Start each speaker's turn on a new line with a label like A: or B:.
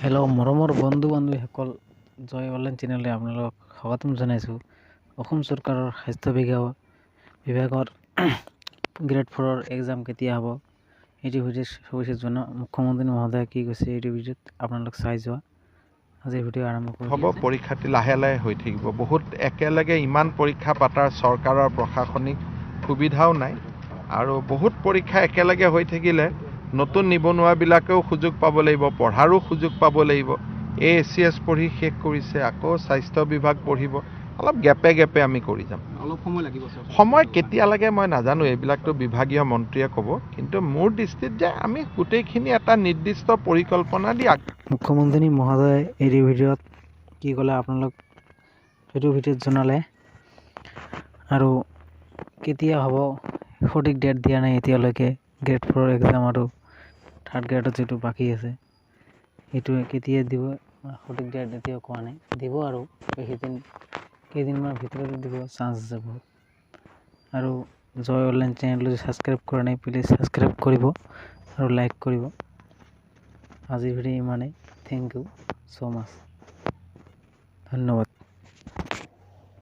A: Hello' মৰমৰ বন্ধু বান্ধৱীসকল, জয় online চেনেললৈ আপোনালোকক স্বাগতম জনাইছোঁ। অসম চৰকাৰৰ স্বাস্থ্য বিভাগৰ গ্ৰেড 4 এক্সাম কেতিয়া হ'ব এইটো ভিডিঅ'ত সবিশেষ মুখ্যমন্ত্ৰী মহোদয়ে কি কৈছে এইটো ভিডিঅ'ত আপোনালোক চাই যোৱা। আজিৰ ভিডিঅ' আৰম্ভ কৰোঁ।
B: হ'ব পৰীক্ষাটি লাহে লাহে হৈ থাকিব। বহুত একেলগে ইমান পৰীক্ষা পাতাৰ চৰকাৰৰ প্ৰশাসনিক সুবিধাও নাই আৰু বহুত পৰীক্ষা একেলগে হৈ থাকিলে নতুন নিবনুৱাবিলাকেও সুযোগ পাব লাগিব, পঢ়াৰো সুযোগ পাব লাগিব। ACS পঢ়ি শেষ কৰিছে, আকৌ স্বাস্থ্য বিভাগ পঢ়িব, অলপ গেপে আমি কৰি যাম।
C: অলপ সময় লাগিব।
B: সময় কেতিয়া লাগে মই নাজানো, এইবিলাকতো বিভাগীয় মন্ত্ৰীয়ে ক'ব, কিন্তু মোৰ দৃষ্টিত যে আমি গোটেইখিনি এটা নিৰ্দিষ্ট পৰিকল্পনা দি
A: মুখ্যমন্ত্ৰী মহোদয়ে এই ভিডিঅ'ত কি ক'লে আপোনালোক সেইটো ভিডিঅ'ত জনালে, আৰু কেতিয়া হ'ব সঠিক ডেট দিয়া নাই এতিয়ালৈকে। গ্ৰেড 4 এক্সাম আৰু 3rd গ্ৰেডত যিটো বাকী আছে সেইটো কেতিয়া দিব সঠিক ডেট এতিয়াও কোৱা নাই। দিব আৰু কেইদিনমানৰ ভিতৰতে দিব, চান্স আছে বহুত। আৰু জয় অনলাইন চেনেল যদি ছাবস্ক্ৰাইব কৰা নাই প্লিজ ছাবস্ক্ৰাইব কৰিব আৰু লাইক কৰিব। আজিৰ ভিডিঅ' ইমানেই। থেংক ইউ ছ' মাছ, ধন্যবাদ।